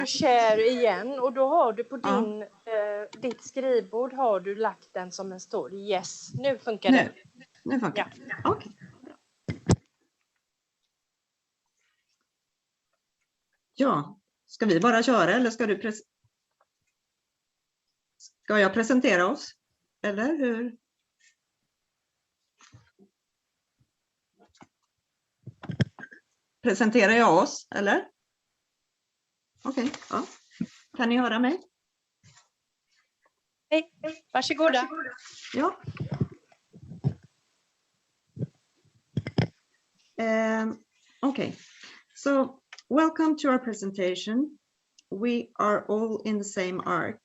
share igen och då har du på din, ditt skrivbord har du lagt den som en story. Yes, nu funkar det. Nu funkar det. Okej. Ja, ska vi bara köra eller ska jag presentera oss? Eller hur? Presenterar jag oss, eller? Okej, ja. Kan ni höra mig? Hej, varsågoda. Ja. Okay, so welcome to our presentation. We are all in the same arc,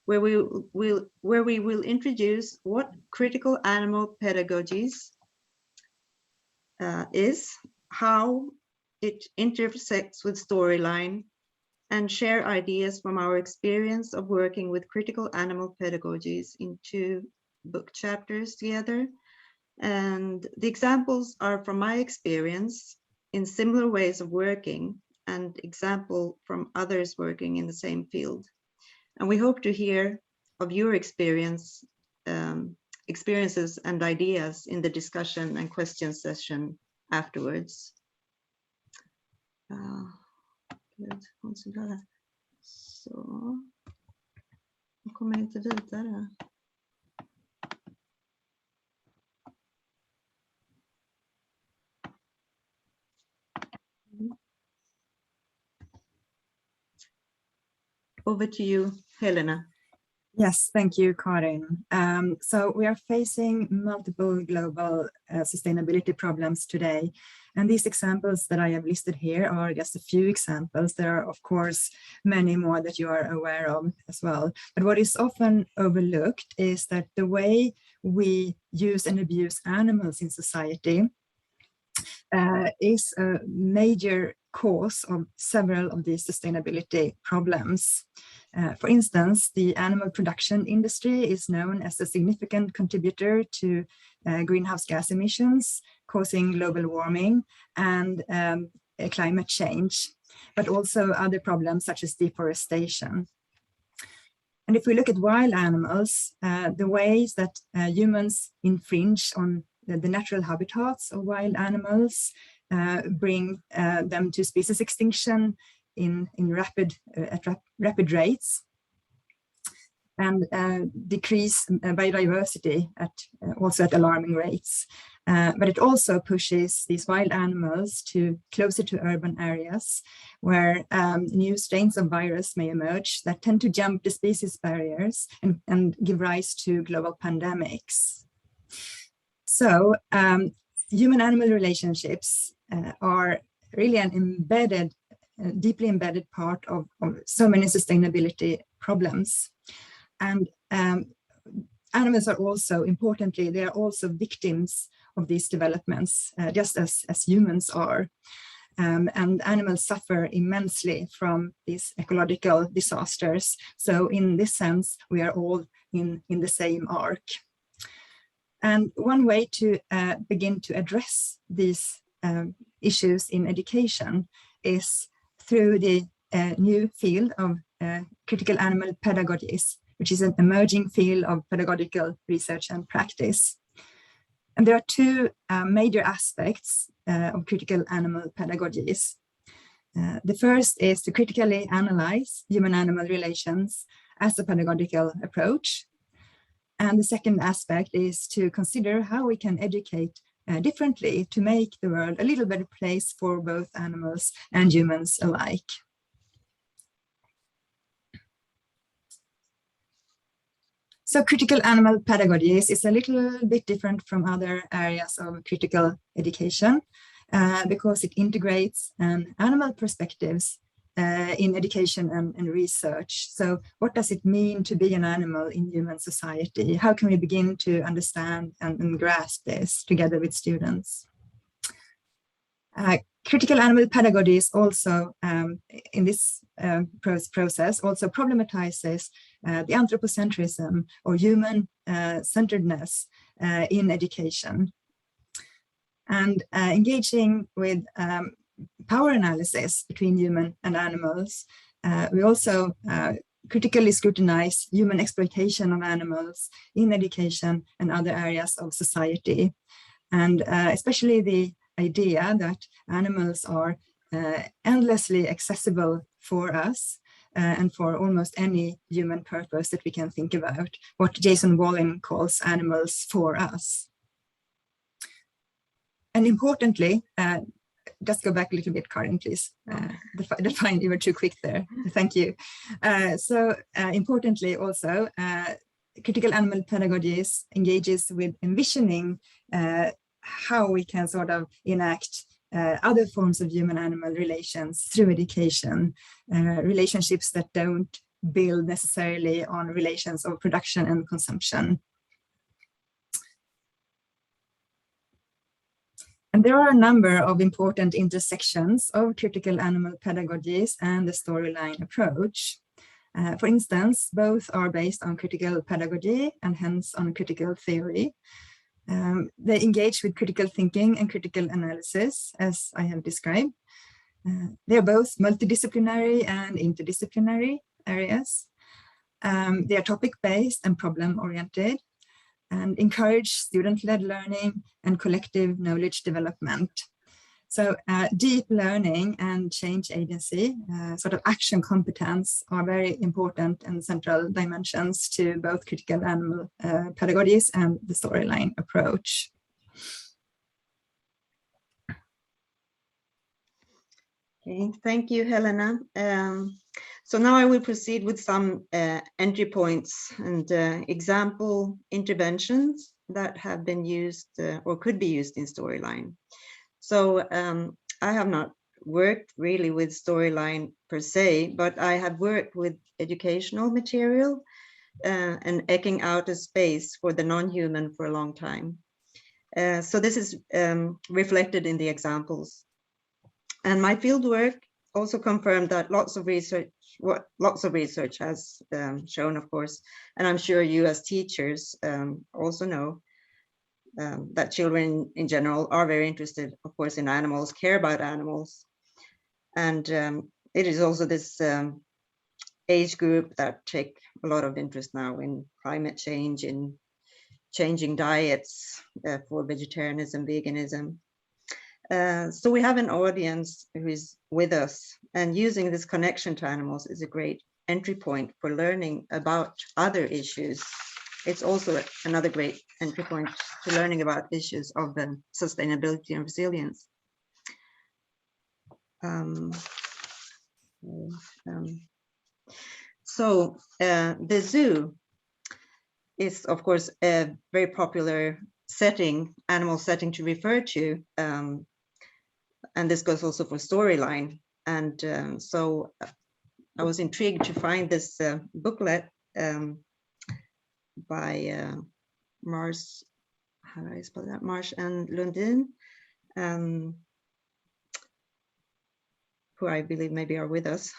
where we will introduce what critical animal pedagogies is, how it intersects with storyline, and share ideas from our experience of working with critical animal pedagogies in 2 book chapters together. And the examples are from my experience in similar ways of working and example from others working in the same field. And we hope to hear of your experiences and ideas in the discussion and question session afterwards. Så, jag kommer inte vidare. Over to you, Helena. Yes, thank you, Karin. So we are facing multiple global sustainability problems today. And these examples that I have listed here are just a few examples. There are, of course, many more that you are aware of as well. But what is often overlooked is that the way we use and abuse animals in society is a major cause of several of these sustainability problems. For instance, the animal production industry is known as a significant contributor to greenhouse gas emissions, causing global warming and climate change, but also other problems such as deforestation. And if we look at wild animals, the ways that humans infringe on the natural habitats of wild animals bring them to species extinction at rapid rates, and decrease biodiversity also at alarming rates. But it also pushes these wild animals closer to urban areas where new strains of virus may emerge that tend to jump the species barriers and give rise to global pandemics. So human-animal relationships are really an deeply embedded part of so many sustainability problems. And animals are also, importantly, they are also victims of these developments, just as humans are. And animals suffer immensely from these ecological disasters. So in this sense, we are all in the same arc. And one way to begin to address these issues in education is through the new field of critical animal pedagogies, which is an emerging field of pedagogical research and practice. And there are 2 major aspects of critical animal pedagogies. The first is to critically analyze human-animal relations as a pedagogical approach. And the second aspect is to consider how we can educate differently to make the world a little better place for both animals and humans alike. So critical animal pedagogies is a little bit different from other areas of critical education because it integrates animal perspectives in education and research. So what does it mean to be an animal in human society? How can we begin to understand and grasp this together with students? Critical animal pedagogy is also, in this process, also problematizes the anthropocentrism or human centeredness in education. And engaging with power analysis between human and animals. We also critically scrutinize human exploitation of animals in education and other areas of society. And especially the idea that animals are endlessly accessible for us and for almost any human purpose that we can think about, what Jason Wallin calls animals for us. And importantly, just go back a little bit, Karin, please. Define, you were too quick there. Thank you. Importantly also, critical animal pedagogies engages with envisioning how we can sort of enact other forms of human-animal relations through education, relationships that don't build necessarily on relations of production and consumption. And there are a number of important intersections of critical animal pedagogies and the storyline approach. For instance, both are based on critical pedagogy and hence on critical theory. They engage with critical thinking and critical analysis, as I have described. They are both multidisciplinary and interdisciplinary areas. They are topic-based and problem-oriented, and encourage student-led learning and collective knowledge development. So deep learning and change agency, sort of action competence, are very important and central dimensions to both critical animal pedagogies and the storyline approach. Okay, thank you, Helena. So now I will proceed with some entry points and example interventions that have been used or could be used in storyline. So I have not worked really with storyline per se, but I have worked with educational material and eking out a space for the non-human for a long time. So this is reflected in the examples. And my fieldwork also confirmed that lots of research has shown, of course, and I'm sure you as teachers also know that children in general are very interested, of course, in animals, care about animals. And it is also this age group that take a lot of interest now in climate change, in changing diets for vegetarianism, veganism. So we have an audience who is with us, and using this connection to animals is a great entry point for learning about other issues. It's also another great entry point to learning about issues of sustainability and resilience. So the zoo is, of course, a very popular setting, animal setting to refer to. And this goes also for storyline. And so I was intrigued to find this booklet by Marsh, how do I spell that? Marsh and Lundin, who I believe maybe are with us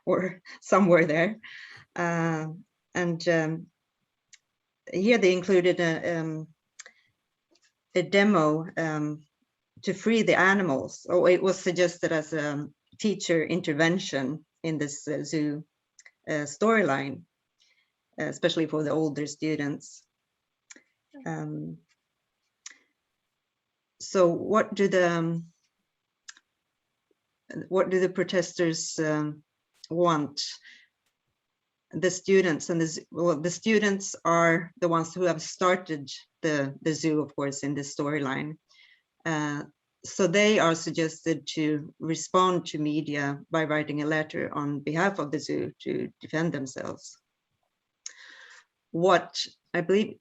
or somewhere there. And here they included a demo to free the animals. Oh, it was suggested as a teacher intervention in this zoo storyline, especially for the older students. So what do the protesters want? The students and the students are the ones who have started the zoo, of course, in this storyline. So they are suggested to respond to media by writing a letter on behalf of the zoo to defend themselves. What I believe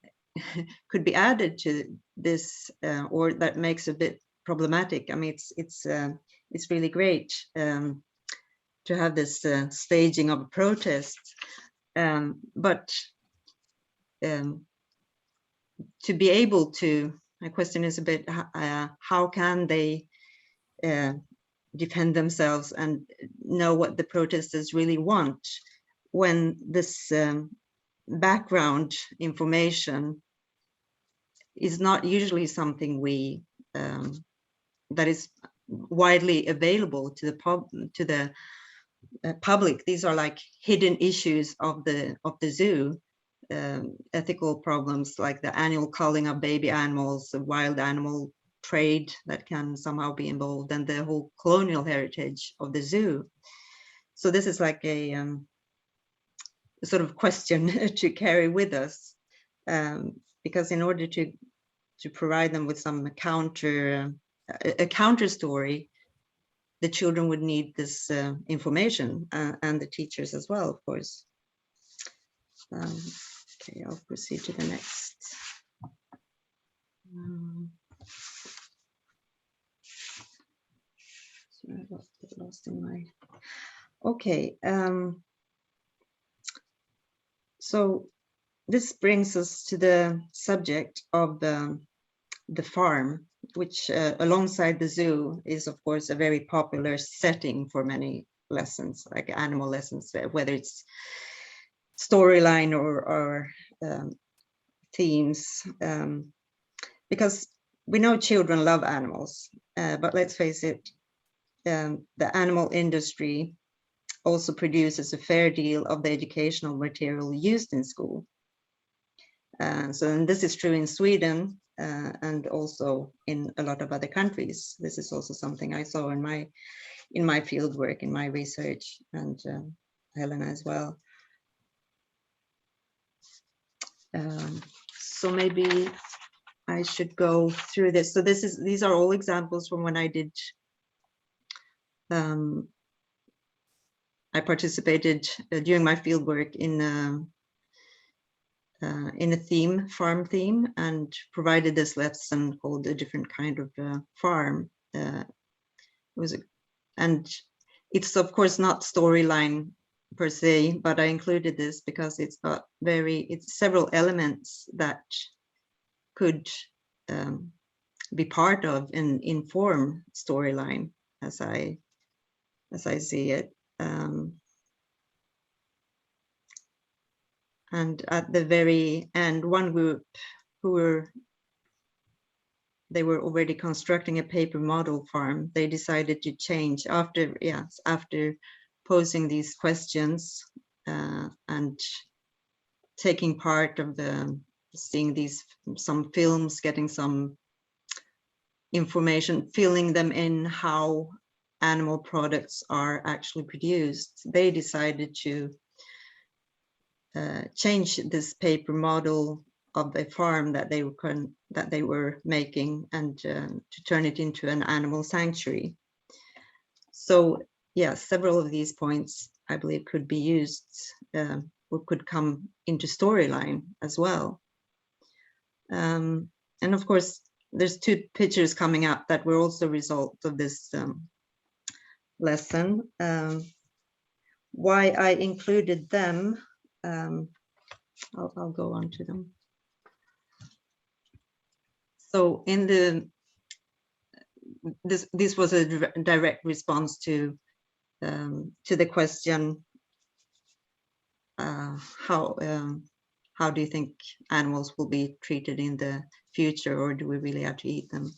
could be added to this, or that makes a bit problematic. I mean, it's really great to have this staging of a protest, but to be able to, my question is a bit, how can they defend themselves and know what the protesters really want when this background information is not usually something we that is widely available to the public. These are like hidden issues of the zoo, ethical problems like the annual culling of baby animals, the wild animal trade that can somehow be involved, and the whole colonial heritage of the zoo. So this is like a sort of question to carry with us, because in order to provide them with some counter story, the children would need this information, and the teachers as well, of course. Okay, I'll proceed to the next. Sorry, I got lost in my. Okay, so this brings us to the subject of the farm, which alongside the zoo is of course a very popular setting for many lessons, like animal lessons, whether it's storyline or themes, because we know children love animals, but let's face it, the animal industry also produces a fair deal of the educational material used in school. And this is true in Sweden, and also in a lot of other countries. This is also something I saw in my field work, in my research, and Helena as well. So maybe I should go through this. So these are all examples from when I did. I participated during my field work in a farm theme, and provided this lesson called A Different Kind of Farm. And it's of course not storyline per se, but I included this because it's got several elements that could be part of and inform storyline as I see it. And at the very end, one group they were already constructing a paper model farm. They decided to change after posing these questions and taking part of seeing some films, getting some information, filling them in how animal products are actually produced. They decided to change this paper model of a farm that they were making, and to turn it into an animal sanctuary. So yeah, several of these points I believe could be used or could come into storyline as well. And of course, there's two pictures coming up that were also a result of this lesson. Why I included them, I'll go on to them. So this was a direct response to the question, how do you think animals will be treated in the future, or do we really have to eat them?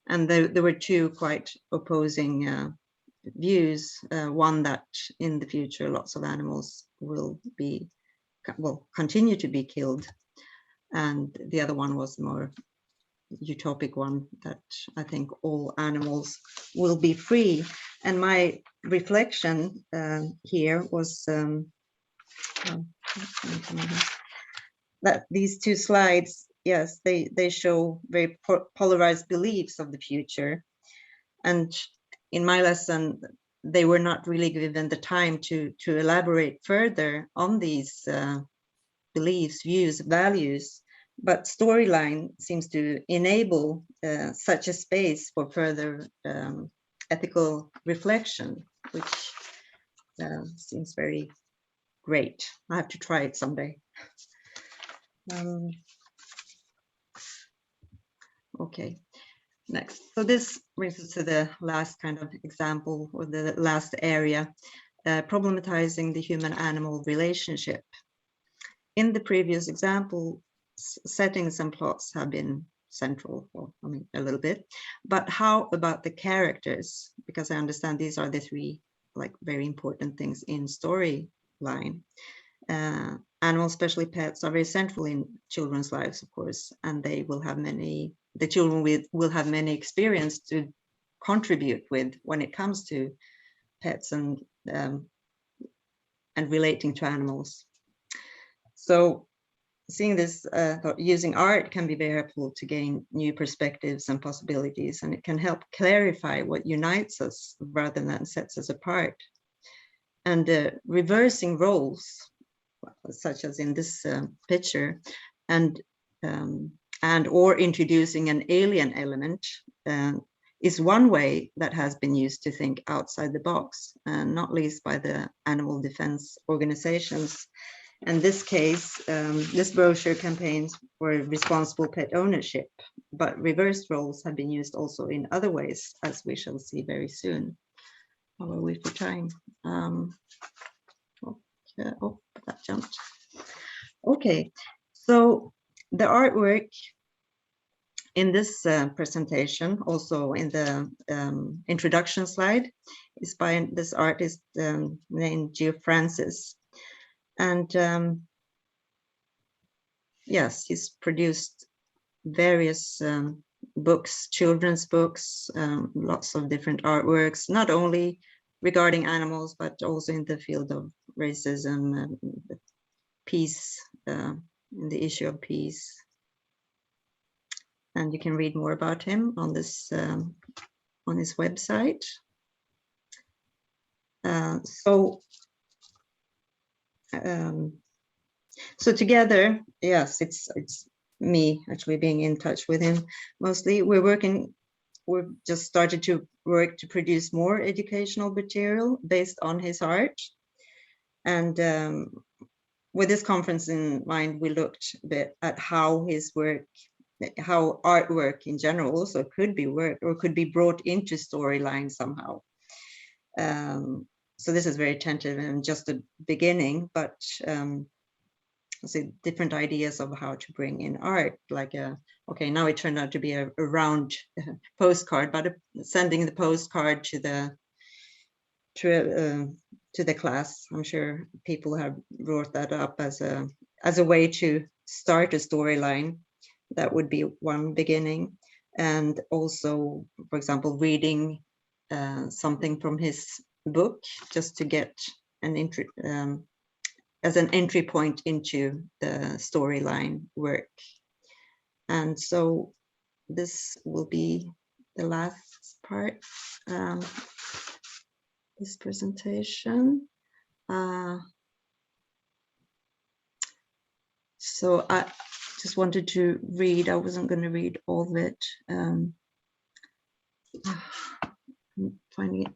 And there were two quite opposing views. One, that in the future lots of animals will continue to be killed, and the other one was more utopic one, that I think all animals will be free. And my reflection here was that these two slides, yes, they show very polarized beliefs of the future. And in my lesson, they were not really given the time to elaborate further on these beliefs, views, values. But storyline seems to enable such a space for further ethical reflection, which seems very great. I have to try it someday. Okay, next. So this brings us to the last kind of example, or the last area, problematizing the human-animal relationship. In the previous example, settings and plots have been central, well, I mean, a little bit. But how about the characters? Because I understand these are the three like very important things in storyline. Animals, especially pets, are very central in children's lives, of course, and they will have many, the children will have many experience to contribute with when it comes to pets and relating to animals. So seeing this, using art can be very helpful to gain new perspectives and possibilities, and it can help clarify what unites us rather than sets us apart. And reversing roles, such as in this picture, and or introducing an alien element is one way that has been used to think outside the box, and not least by the animal defense organizations. In this case, this brochure campaigns for responsible pet ownership, but reversed roles have been used also in other ways, as we shall see very soon. How are we for time? Okay, oh, that jumped. Okay, so the artwork in this presentation, also in the introduction slide, is by this artist named Geo Francis. And yes, he's produced various books, children's books, lots of different artworks, not only regarding animals, but also in the field of racism, peace, in the issue of peace. And you can read more about him on this on his website. So together, yes, it's me actually being in touch with him mostly. We've just started to work to produce more educational material based on his art. And with this conference in mind, we looked a bit at how his work, how artwork in general also could be worked or could be brought into storyline somehow. So this is very tentative and just a beginning, but different ideas of how to bring in art, like okay, now it turned out to be a round postcard, but sending the postcard to the class. I'm sure people have brought that up as a way to start a storyline. That would be one beginning. And also, for example, reading something from his book, just to get an as an entry point into the storyline work. And so this will be the last part, this presentation. So I just wanted to read, I wasn't going to read all of it. I'm finding it.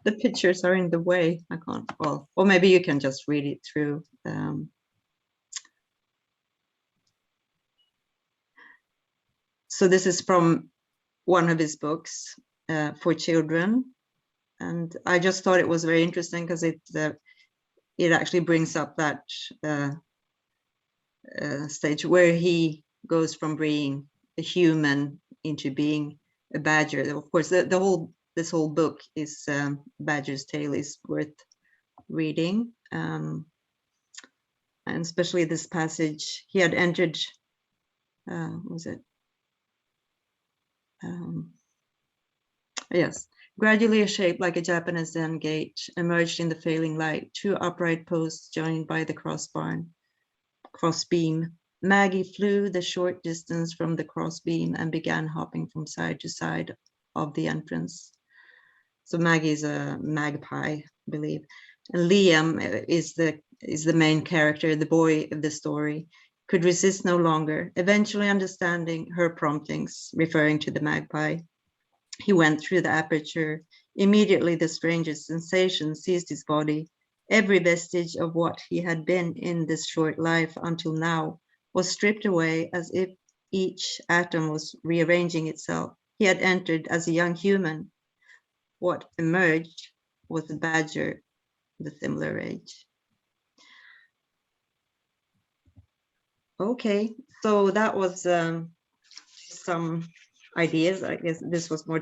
The pictures are in the way. I can't, well, or maybe you can just read it through. So this is from one of his books for children. And I just thought it was very interesting because it actually brings up that stage where he goes from being a human into being a badger. Of course, this whole book is Badger's Tale is worth reading, and especially this passage. He had entered. What was it? Yes. Gradually, a shape like a Japanese Zen gate emerged in the failing light. Two upright posts joined by the crossbeam. Maggie flew the short distance from the crossbeam and began hopping from side to side of the entrance. So Maggie is a magpie, I believe. And Liam is the main character, the boy of the story, could resist no longer. Eventually understanding her promptings, referring to the magpie, he went through the aperture. Immediately the stranger's sensation seized his body. Every vestige of what he had been in this short life until now was stripped away, as if each atom was rearranging itself. He had entered as a young human. What emerged was a badger with a similar age. Okay, so that was some ideas. I guess this was more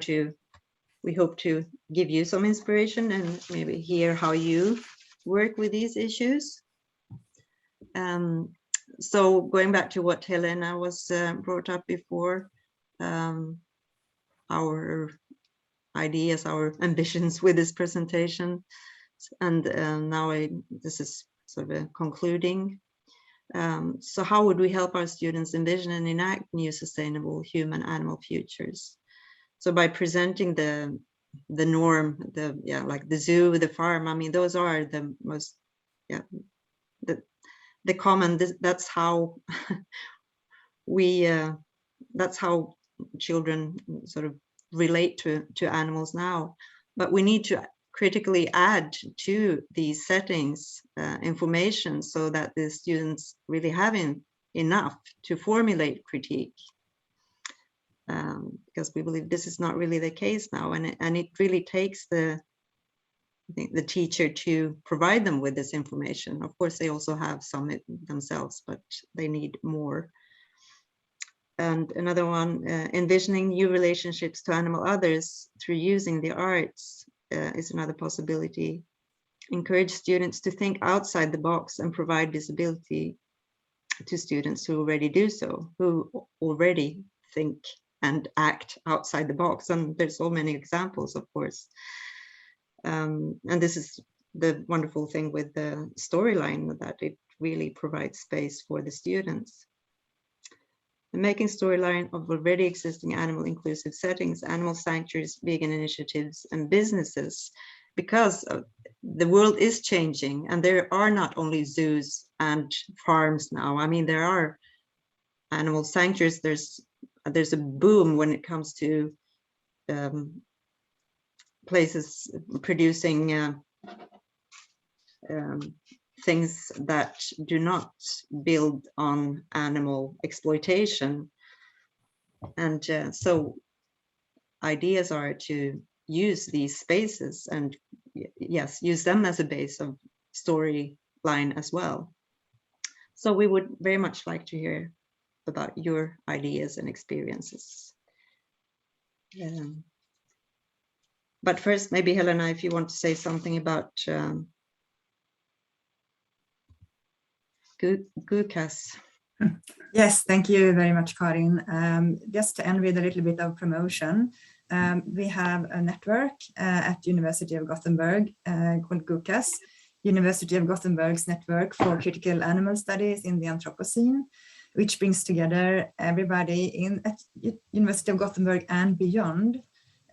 we hope to give you some inspiration and maybe hear how you work with these issues. So going back to what Helena was brought up before, our ideas, our ambitions with this presentation, and now this is sort of concluding. So how would we help our students envision and enact new sustainable human-animal futures? So by presenting the norm, like the zoo, the farm, I mean, those are the most, the common, that's how that's how children sort of relate to animals now. But we need to critically add to these settings information so that the students really have enough to formulate critique. Because we believe this is not really the case now, and it really takes the teacher to provide them with this information. Of course, they also have some themselves, but they need more. And another one, envisioning new relationships to animal others through using the arts is another possibility. Encourage students to think outside the box and provide visibility to students who already do so, who already think and act outside the box. And there's so many examples, of course. And this is the wonderful thing with the storyline, that it really provides space for the students. And making storyline of already existing animal inclusive settings, animal sanctuaries, vegan initiatives, and businesses, because the world is changing, and there are not only zoos and farms now. I mean, there are animal sanctuaries. There's a boom when it comes to places producing things that do not build on animal exploitation. And so ideas are to use these spaces and, yes, use them as a base of storyline as well. So we would very much like to hear about your ideas and experiences. But first, maybe Helena, if you want to say something about GUCAS. Yes, thank you very much, Karin. Just to end with a little bit of promotion, we have a network at University of Gothenburg called GUCAS, University of Gothenburg's network for critical animal studies in the Anthropocene, which brings together everybody at University of Gothenburg and beyond,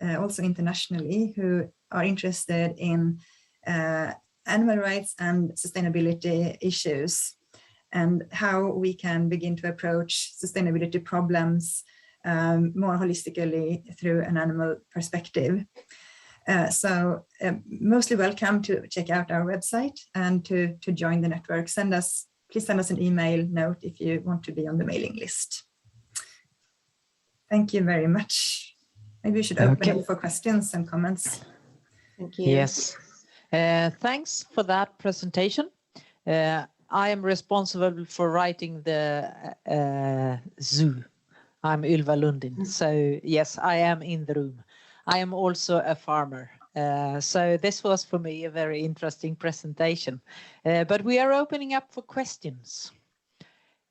also internationally, who are interested in animal rights and sustainability issues, and how we can begin to approach sustainability problems more holistically through an animal perspective. So mostly welcome to check out our website and to join the network. Please send us an email note if you want to be on the mailing list. Thank you very much. Maybe we should open it for questions and comments. Thank you. Yes. Thanks for that presentation. I am responsible for writing the zoo. I'm Ylva Lundin. So yes, I am in the room. I am also a farmer. So this was for me a very interesting presentation. But we are opening up for questions.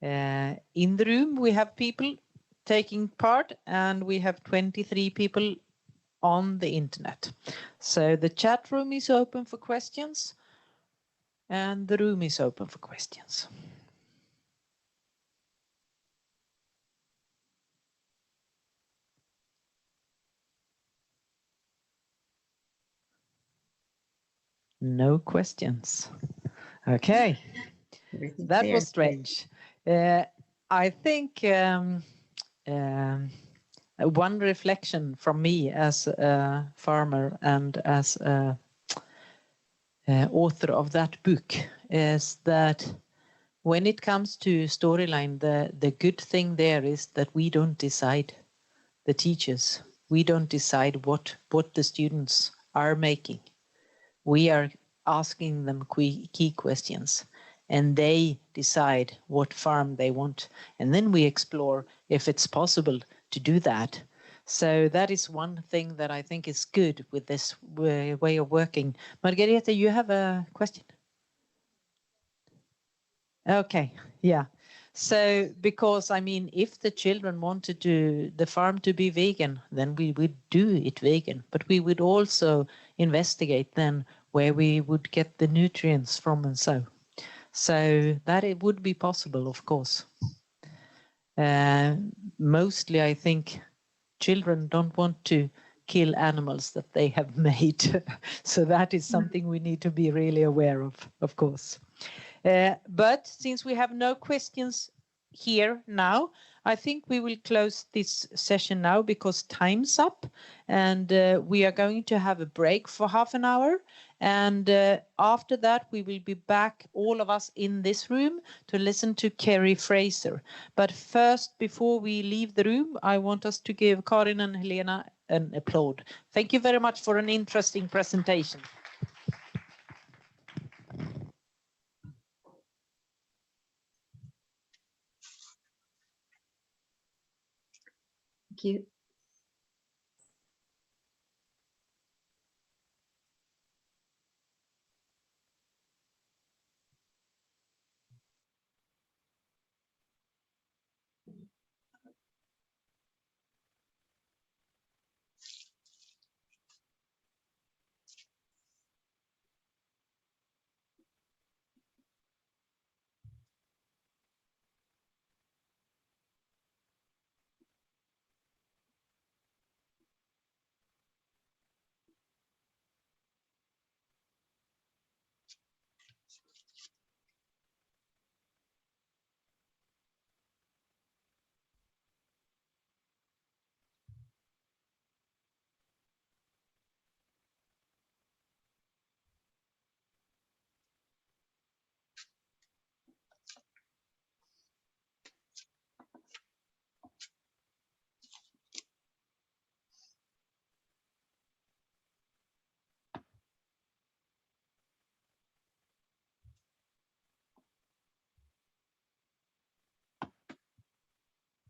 In the room, we have people taking part, and we have 23 people on the internet. So the chat room is open for questions, and the room is open for questions. No questions. Okay, that was strange. I think one reflection from me as a farmer and as a author of that book is that when it comes to storyline, the good thing there is that we don't decide, the teachers. We don't decide what the students are making. We are asking them key questions, and they decide what farm they want. And then we explore if it's possible to do that. So that is one thing that I think is good with this way of working. Margareta, you have a question? Okay, yeah. So, because I mean, if the children wanted the farm to be vegan, then we would do it vegan, but we would also investigate then where we would get the nutrients from and so that it would be possible, of course. Mostly, I think children don't want to kill animals that they have made. So that is something we need to be really aware of course. But since we have no questions here now, I think we will close this session now because time's up, and we are going to have a break for half an hour. And after that, we will be back, all of us in this room, to listen to Kerry Fraser. But first, before we leave the room, I want us to give Karin and Helena an applause. Thank you very much for an interesting presentation. Thank you.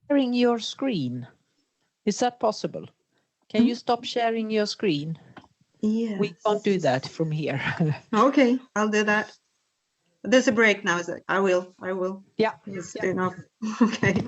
Sharing your screen. Is that possible? Can you stop sharing your screen? Yes. We can't do that from here. Okay, I'll do that. There's a break now. I will. Yeah. It's enough. Okay.